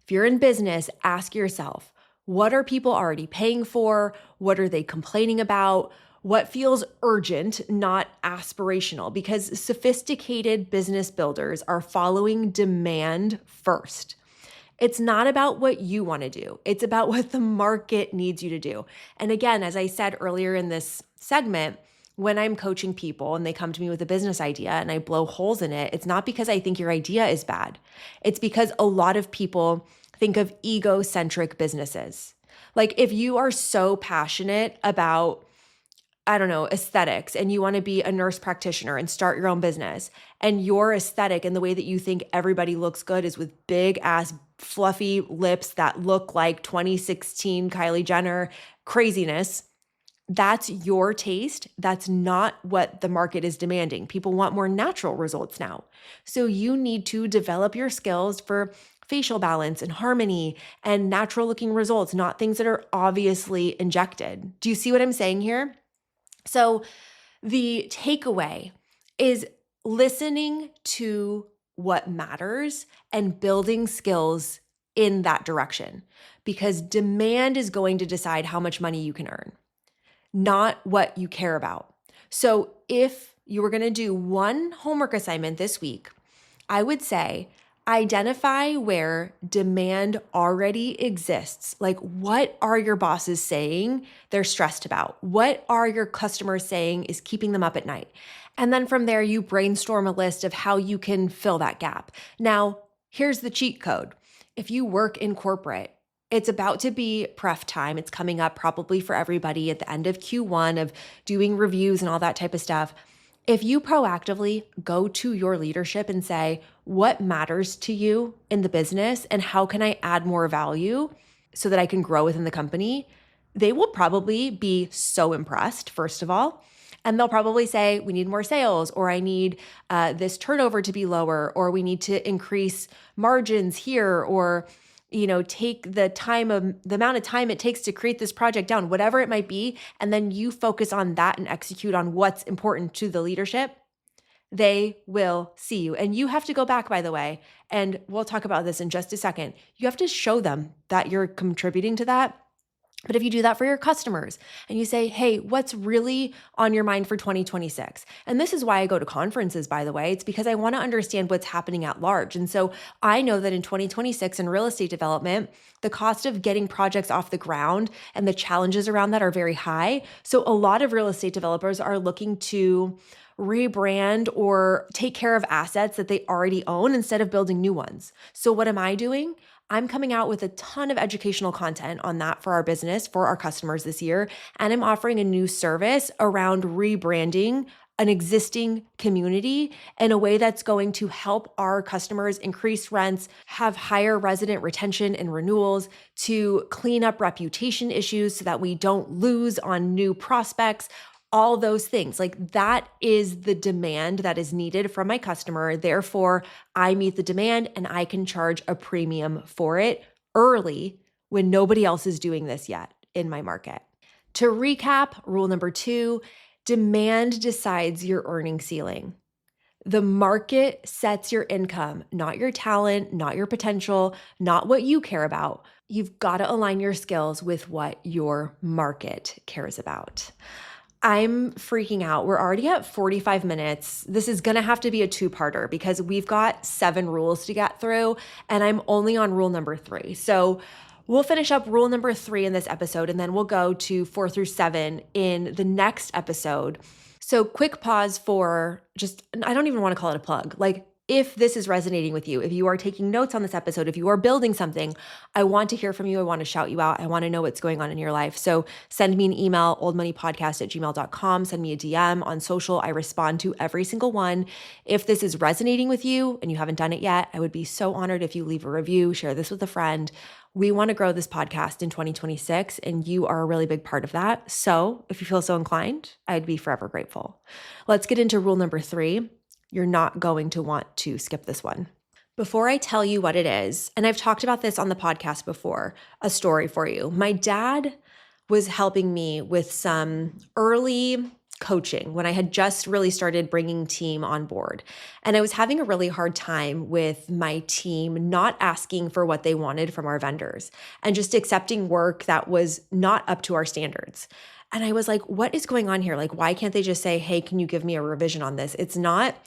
If you're in business, ask yourself, what are people already paying for? What are they complaining about? What feels urgent, not aspirational? Because sophisticated business builders are following demand first. It's not about what you want to do. It's about what the market needs you to do. And again, as I said earlier in this segment, when I'm coaching people and they come to me with a business idea and I blow holes in it, it's not because I think your idea is bad. It's because a lot of people think of egocentric businesses. Like if you are so passionate about, I don't know, aesthetics, and you want to be a nurse practitioner and start your own business, and your aesthetic and the way that you think everybody looks good is with big ass fluffy lips that look like 2016 Kylie Jenner craziness, that's your taste. That's not what the market is demanding. People want more natural results now. So you need to develop your skills for facial balance and harmony and natural looking results, not things that are obviously injected. Do you see what I'm saying here? So the takeaway is listening to what matters and building skills in that direction, because demand is going to decide how much money you can earn, not what you care about. So if you were going to do one homework assignment this week, I would say identify where demand already exists. Like, what are your bosses saying they're stressed about? What are your customers saying is keeping them up at night? And then from there, you brainstorm a list of how you can fill that gap. Now, here's the cheat code. If you work in corporate, it's about to be pref time. It's coming up probably for everybody at the end of Q1 of doing reviews and all that type of stuff. If you proactively go to your leadership and say, what matters to you in the business and how can I add more value so that I can grow within the company, they will probably be so impressed, first of all. And they'll probably say, we need more sales, or I need this turnover to be lower, or we need to increase margins here, or take the amount of time it takes to create this project down, whatever it might be. And then you focus on that and execute on what's important to the leadership. They will see you. And you have to go back, by the way, and we'll talk about this in just a second. You have to show them that you're contributing to that But if you do that for your customers and you say, hey, what's really on your mind for 2026? And this is why I go to conferences, by the way. It's because I want to understand what's happening at large. And so I know that in 2026 in real estate development, the cost of getting projects off the ground and the challenges around that are very high. So a lot of real estate developers are looking to rebrand or take care of assets that they already own instead of building new ones. So what am I doing? I'm coming out with a ton of educational content on that for our business, for our customers this year. And I'm offering a new service around rebranding an existing community in a way that's going to help our customers increase rents, have higher resident retention and renewals, to clean up reputation issues so that we don't lose on new prospects. All those things. Like that is the demand that is needed from my customer. Therefore, I meet the demand and I can charge a premium for it early when nobody else is doing this yet in my market. To recap, rule number 2, demand decides your earning ceiling. The market sets your income, not your talent, not your potential, not what you care about. You've got to align your skills with what your market cares about. I'm freaking out. We're already at 45 minutes. This is going to have to be a 2-parter because we've got 7 rules to get through and I'm only on rule number 3. So we'll finish up rule number 3 in this episode and then we'll go to 4 through 7 in the next episode. So quick pause for just, I don't even want to call it a plug. Like if this is resonating with you, if you are taking notes on this episode, if you are building something, I want to hear from you. I want to shout you out. I want to know what's going on in your life. So send me an email, oldmoneypodcast@gmail.com. Send me a DM on social. I respond to every single one. If this is resonating with you and you haven't done it yet, I would be so honored if you leave a review, share this with a friend. We want to grow this podcast in 2026, and you are a really big part of that. So if you feel so inclined, I'd be forever grateful. Let's get into rule number 3. You're not going to want to skip this one. Before I tell you what it is, and I've talked about this on the podcast before, a story for you. My dad was helping me with some early coaching when I had just really started bringing team on board. And I was having a really hard time with my team not asking for what they wanted from our vendors and just accepting work that was not up to our standards. And I was like, what is going on here? Like, why can't they just say, hey, can you give me a revision on this? It's not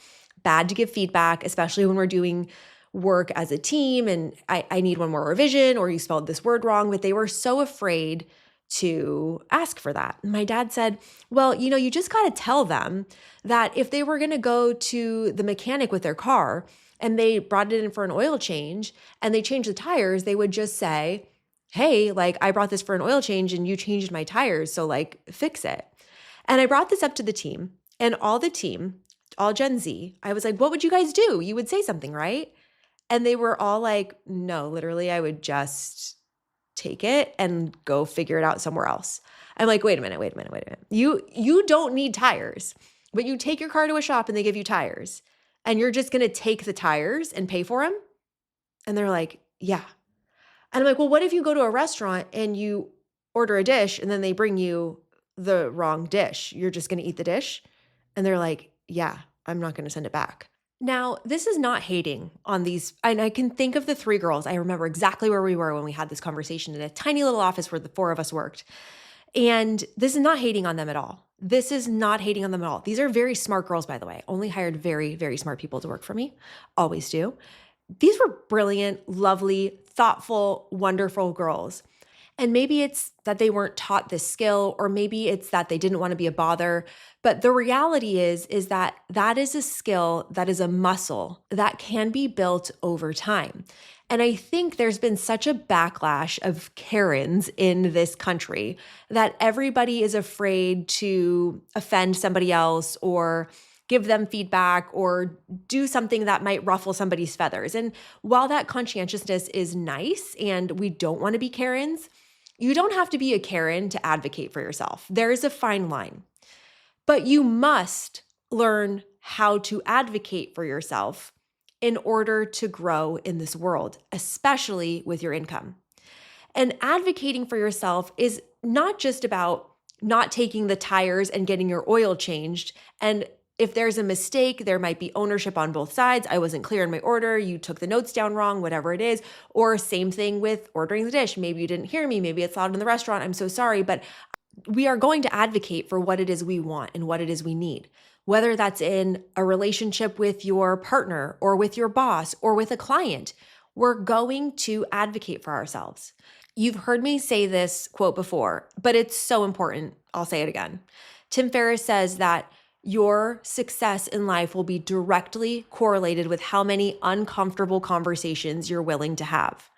bad to give feedback, especially when we're doing work as a team and I need one more revision or you spelled this word wrong, but they were so afraid to ask for that. My dad said, well, you just got to tell them that if they were going to go to the mechanic with their car and they brought it in for an oil change and they changed the tires, they would just say, hey, like I brought this for an oil change and you changed my tires, so like fix it. And I brought this up to the team and all the team, all Gen Z, I was like, what would you guys do? You would say something, right? And they were all like, no, literally, I would just take it and go figure it out somewhere else. I'm like, wait a minute. You don't need tires, but you take your car to a shop and they give you tires and you're just going to take the tires and pay for them? And they're like, yeah. And I'm like, well, what if you go to a restaurant and you order a dish and then they bring you the wrong dish? You're just going to eat the dish? And they're like, yeah, I'm not going to send it back. Now, this is not hating on these, and I can think of the 3 girls. I remember exactly where we were when we had this conversation in a tiny little office where the 4 of us worked. And this is not hating on them at all. This is not hating on them at all. These are very smart girls, by the way. Only hired very, very smart people to work for me. Always do. These were brilliant, lovely, thoughtful, wonderful girls. And maybe it's that they weren't taught this skill, or maybe it's that they didn't want to be a bother. But the reality is that that is a skill, that is a muscle that can be built over time. And I think there's been such a backlash of Karens in this country that everybody is afraid to offend somebody else or give them feedback or do something that might ruffle somebody's feathers. And while that conscientiousness is nice and we don't want to be Karens, you don't have to be a Karen to advocate for yourself. There is a fine line. But you must learn how to advocate for yourself in order to grow in this world, especially with your income. And advocating for yourself is not just about not taking the tires and getting your oil changed and If there's a mistake, there might be ownership on both sides. I wasn't clear in my order. You took the notes down wrong, whatever it is. Or same thing with ordering the dish. Maybe you didn't hear me. Maybe it's loud in the restaurant. I'm so sorry. But we are going to advocate for what it is we want and what it is we need. Whether that's in a relationship with your partner or with your boss or with a client, we're going to advocate for ourselves. You've heard me say this quote before, but it's so important. I'll say it again. Tim Ferriss says that your success in life will be directly correlated with how many uncomfortable conversations you're willing to have.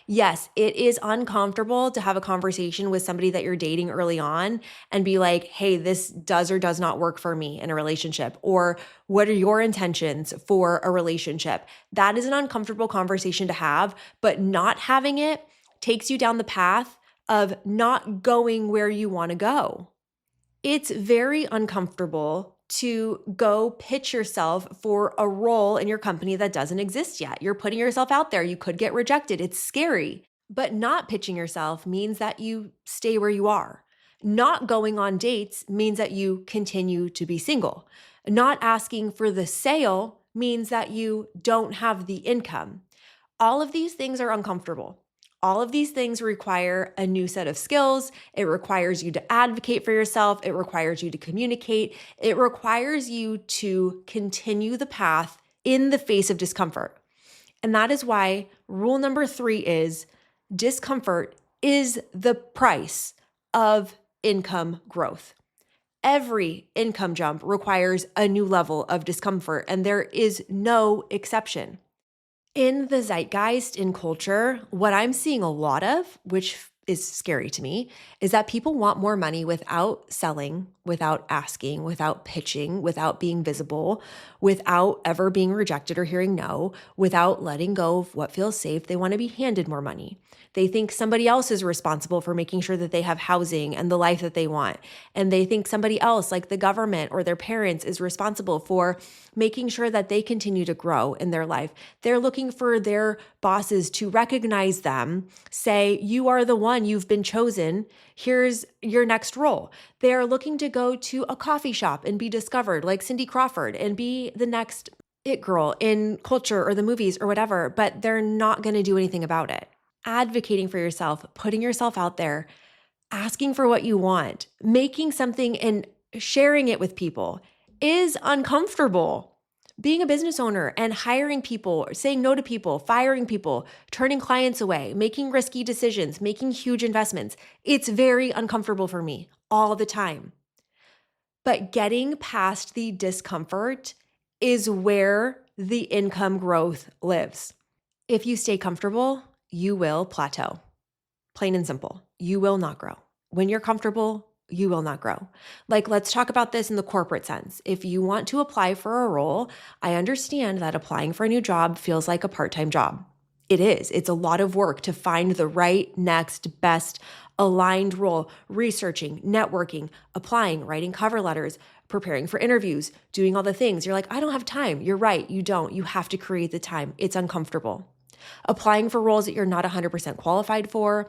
Yes, it is uncomfortable to have a conversation with somebody that you're dating early on and be like, hey, this does or does not work for me in a relationship. Or what are your intentions for a relationship? That is an uncomfortable conversation to have, but not having it takes you down the path of not going where you want to go. It's very uncomfortable to go pitch yourself for a role in your company that doesn't exist yet. You're putting yourself out there. You could get rejected. It's scary. But not pitching yourself means that you stay where you are. Not going on dates means that you continue to be single. Not asking for the sale means that you don't have the income. All of these things are uncomfortable. All of these things require a new set of skills. It requires you to advocate for yourself. It requires you to communicate. It requires you to continue the path in the face of discomfort. And that is why rule number 3 is discomfort is the price of income growth. Every income jump requires a new level of discomfort, and there is no exception. In the zeitgeist, in culture, what I'm seeing a lot of, which is scary to me, is that people want more money without selling, without asking, without pitching, without being visible, without ever being rejected or hearing no, without letting go of what feels safe. They want to be handed more money. They think somebody else is responsible for making sure that they have housing and the life that they want. And they think somebody else, like the government or their parents, is responsible for making sure that they continue to grow in their life. They're looking for their bosses to recognize them, say, you are the one, you've been chosen. Here's your next role. They're looking to go to a coffee shop and be discovered like Cindy Crawford and be the next it girl in culture or the movies or whatever, but they're not going to do anything about it. Advocating for yourself, putting yourself out there, asking for what you want, making something and sharing it with people is uncomfortable. Being a business owner and hiring people, saying no to people, firing people, turning clients away, making risky decisions, making huge investments, it's very uncomfortable for me all the time. But getting past the discomfort is where the income growth lives. If you stay comfortable, you will plateau. Plain and simple. You will not grow. When you're comfortable, you will not grow. Like, let's talk about this in the corporate sense. If you want to apply for a role, I understand that applying for a new job feels like a part-time job. It is. It's a lot of work to find the right, next, best aligned role, researching, networking, applying, writing cover letters, preparing for interviews, doing all the things. You're like, I don't have time. You're right. You don't. You have to create the time. It's uncomfortable. Applying for roles that you're not 100% qualified for,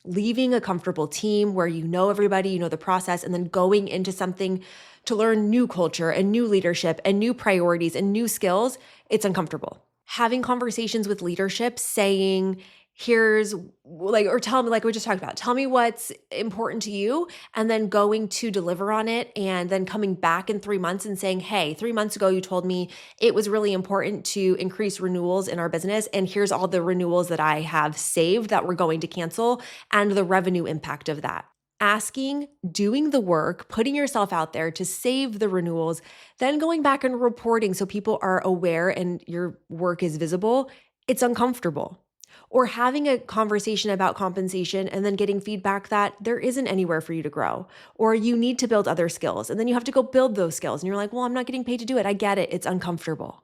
leaving a comfortable team where you know everybody, you know the process, and then going into something to learn new culture and new leadership and new priorities and new skills, it's uncomfortable. Having conversations with leadership saying, here's like, or tell me, like we just talked about, tell me what's important to you, and then going to deliver on it, and then coming back in 3 months and saying, hey, 3 months ago, you told me it was really important to increase renewals in our business. And here's all the renewals that I have saved that we're going to cancel and the revenue impact of that. Asking, doing the work, putting yourself out there to save the renewals, then going back and reporting so people are aware and your work is visible, it's uncomfortable. Or having a conversation about compensation and then getting feedback that there isn't anywhere for you to grow, or you need to build other skills, and then you have to go build those skills. And you're like, well, I'm not getting paid to do it. I get it. It's uncomfortable.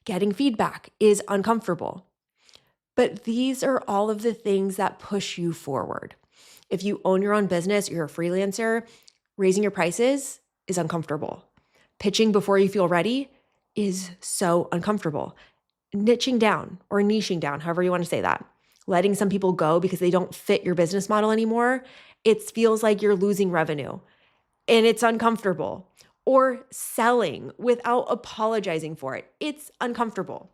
Getting feedback is uncomfortable. But these are all of the things that push you forward. If you own your own business, you're a freelancer, raising your prices is uncomfortable. Pitching before you feel ready is so uncomfortable. Niching down or niching down, however you want to say that, letting some people go because they don't fit your business model anymore, it feels like you're losing revenue and it's uncomfortable. or selling without apologizing for it. It's uncomfortable.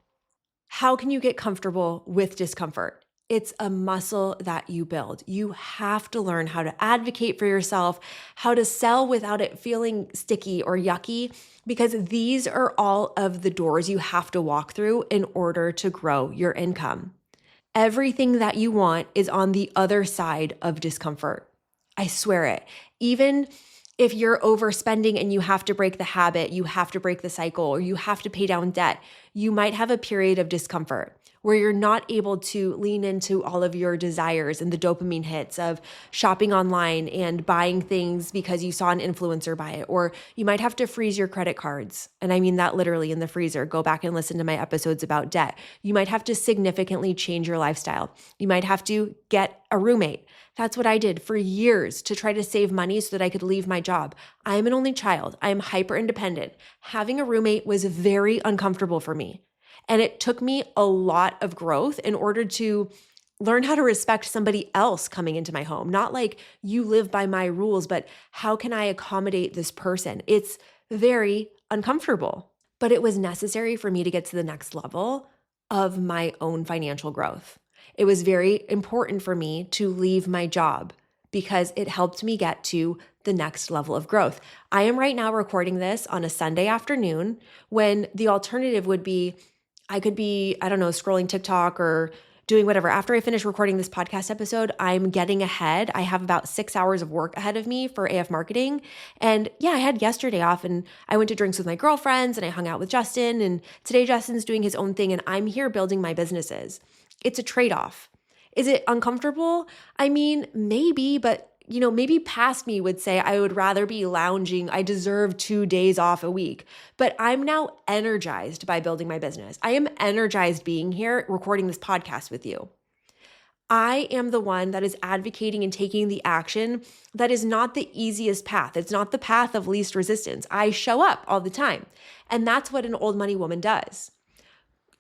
How can you get comfortable with discomfort? It's a muscle that you build. You have to learn how to advocate for yourself, how to sell without it feeling sticky or yucky, because these are all of the doors you have to walk through in order to grow your income. Everything that you want is on the other side of discomfort. I swear it. Even if you're overspending and you have to break the habit, you have to break the cycle, or you have to pay down debt, you might have a period of discomfort where you're not able to lean into all of your desires and the dopamine hits of shopping online and buying things because you saw an influencer buy it. Or you might have to freeze your credit cards. And I mean that literally in the freezer. Go back and listen to my episodes about debt. You might have to significantly change your lifestyle. You might have to get a roommate. That's what I did for years to try to save money so that I could leave my job. I'm an only child. I am hyper independent. Having a roommate was very uncomfortable for me. And it took me a lot of growth in order to learn how to respect somebody else coming into my home. Not like you live by my rules, but how can I accommodate this person? It's very uncomfortable, but it was necessary for me to get to the next level of my own financial growth. It was very important for me to leave my job because it helped me get to the next level of growth. I am right now recording this on a Sunday afternoon when the alternative would be I could be, I don't know, scrolling TikTok or doing whatever. After I finish recording this podcast episode, I'm getting ahead. I have about 6 hours of work ahead of me for AF marketing. And yeah, I had yesterday off and I went to drinks with my girlfriends and I hung out with Justin. And today Justin's doing his own thing and I'm here building my businesses. It's a trade-off. Is it uncomfortable? I mean, maybe, but maybe past me would say I would rather be lounging. I deserve 2 days off a week. But I'm now energized by building my business. I am energized being here recording this podcast with you. I am the one that is advocating and taking the action that is not the easiest path. It's not the path of least resistance. I show up all the time. And that's what an old money woman does.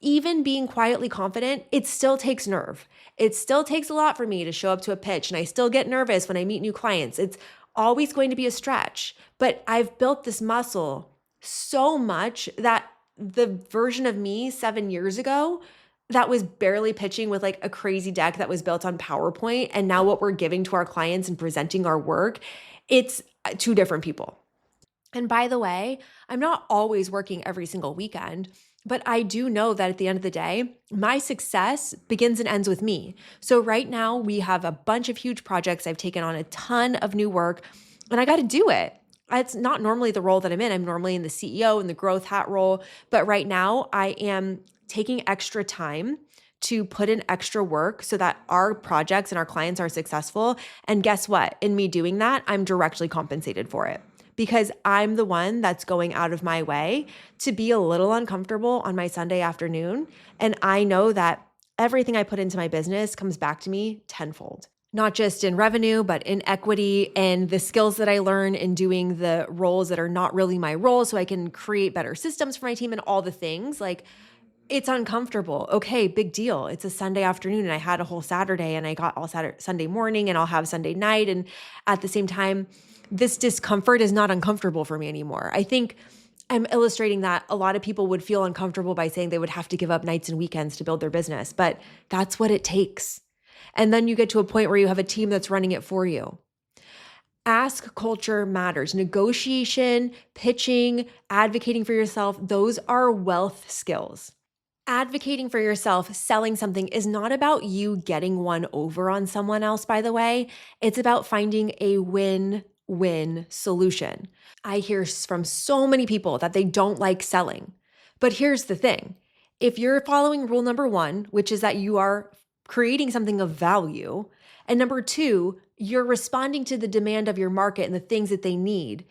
Even being quietly confident, it still takes nerve. It still takes a lot for me to show up to a pitch, and I still get nervous when I meet new clients. It's always going to be a stretch, but I've built this muscle so much that the version of me 7 years ago that was barely pitching with like a crazy deck that was built on PowerPoint, and now what we're giving to our clients and presenting our work, it's two different people. And by the way, I'm not always working every single weekend. But I do know that at the end of the day, my success begins and ends with me. So right now we have a bunch of huge projects. I've taken on a ton of new work and I got to do it. It's not normally the role that I'm in. I'm normally in the CEO and the growth hat role. But right now I am taking extra time to put in extra work so that our projects and our clients are successful. And guess what? In me doing that, I'm directly compensated for it. Because I'm the one that's going out of my way to be a little uncomfortable on my Sunday afternoon. And I know that everything I put into my business comes back to me tenfold, not just in revenue, but in equity and the skills that I learn in doing the roles that are not really my roles so I can create better systems for my team and all the things. Like, it's uncomfortable. Okay, big deal. It's a Sunday afternoon and I had a whole Saturday and I got all Sunday morning and I'll have Sunday night. And at the same time, this discomfort is not uncomfortable for me anymore. I think I'm illustrating that a lot of people would feel uncomfortable by saying they would have to give up nights and weekends to build their business, but that's what it takes. And then you get to a point where you have a team that's running it for you. Ask culture matters. Negotiation, pitching, advocating for yourself, those are wealth skills. Advocating for yourself, selling something is not about you getting one over on someone else, by the way. It's about finding a win-win solution. I hear from so many people that they don't like selling. But here's the thing. If you're following rule number 1, which is that you are creating something of value, and number 2, you're responding to the demand of your market and the things that they need,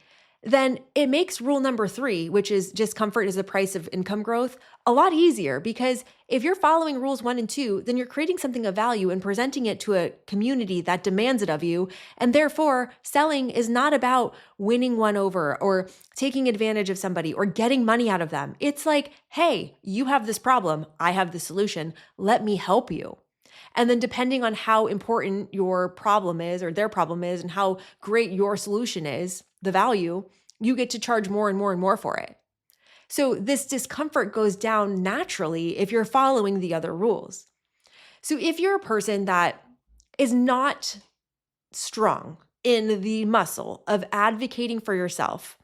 then it makes rule number 3, which is discomfort is the price of income growth, a lot easier, because if you're following rules 1 and 2, then you're creating something of value and presenting it to a community that demands it of you. And therefore, selling is not about winning one over or taking advantage of somebody or getting money out of them. It's like, hey, you have this problem. I have the solution. Let me help you. And then depending on how important your problem is or their problem is and how great your solution is, the value, you get to charge more and more and more for it. So this discomfort goes down naturally if you're following the other rules. So if you're a person that is not strong in the muscle of advocating for yourself,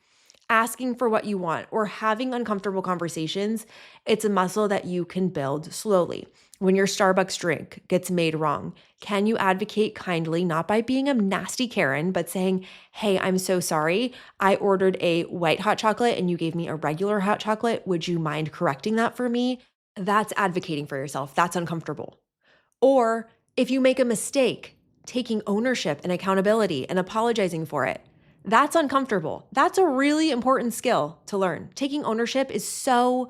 asking for what you want, or having uncomfortable conversations, it's a muscle that you can build slowly. When your Starbucks drink gets made wrong, can you advocate kindly, not by being a nasty Karen, but saying, hey, I'm so sorry. I ordered a white hot chocolate and you gave me a regular hot chocolate. Would you mind correcting that for me? That's advocating for yourself. That's uncomfortable. Or if you make a mistake, taking ownership and accountability and apologizing for it. That's uncomfortable. That's a really important skill to learn. Taking ownership is so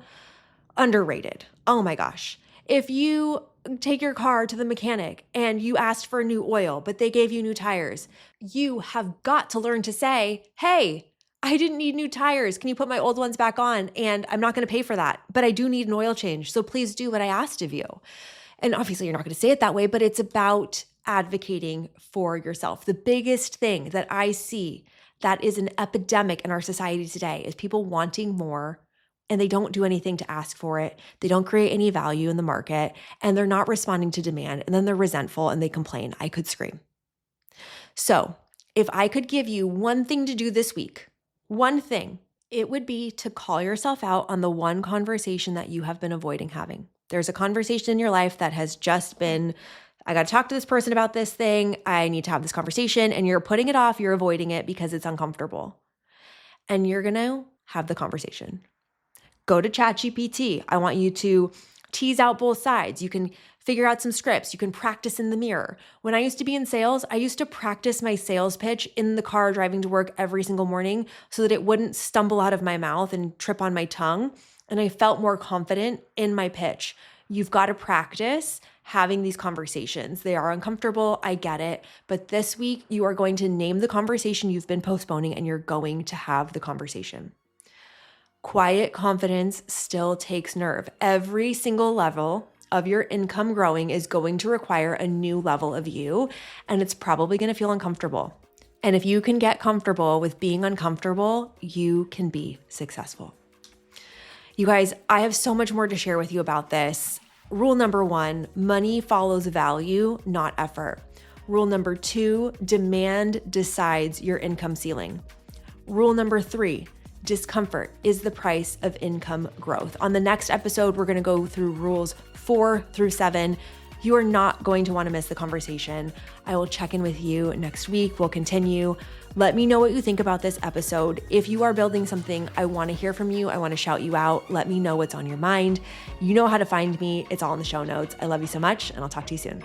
underrated. Oh my gosh. If you take your car to the mechanic and you asked for new oil, but they gave you new tires, you have got to learn to say, hey, I didn't need new tires. Can you put my old ones back on? And I'm not going to pay for that, but I do need an oil change. So please do what I asked of you. And obviously you're not going to say it that way, but it's about advocating for yourself. The biggest thing that I see that is an epidemic in our society today is people wanting more and they don't do anything to ask for it. They don't create any value in the market and they're not responding to demand. And then they're resentful and they complain. I could scream. So if I could give you one thing to do this week, one thing, it would be to call yourself out on the one conversation that you have been avoiding having. There's a conversation in your life that has just been, I got to talk to this person about this thing. I need to have this conversation, and you're putting it off. You're avoiding it because it's uncomfortable. And you're going to have the conversation. Go to ChatGPT. I want you to tease out both sides. You can figure out some scripts. You can practice in the mirror. When I used to be in sales, I used to practice my sales pitch in the car driving to work every single morning so that it wouldn't stumble out of my mouth and trip on my tongue. And I felt more confident in my pitch. You've got to practice having these conversations. They are uncomfortable. I get it. But this week, you are going to name the conversation you've been postponing and you're going to have the conversation. Quiet confidence still takes nerve. Every single level of your income growing is going to require a new level of you, and it's probably going to feel uncomfortable. And if you can get comfortable with being uncomfortable, you can be successful. You guys, I have so much more to share with you about this. Rule number 1, money follows value, not effort. Rule number 2, demand decides your income ceiling. Rule number 3, discomfort is the price of income growth. On the next episode, we're going to go through rules 4 through 7. You are not going to want to miss the conversation. I will check in with you next week. We'll continue. Let me know what you think about this episode. If you are building something, I want to hear from you. I want to shout you out. Let me know what's on your mind. You know how to find me. It's all in the show notes. I love you so much, and I'll talk to you soon.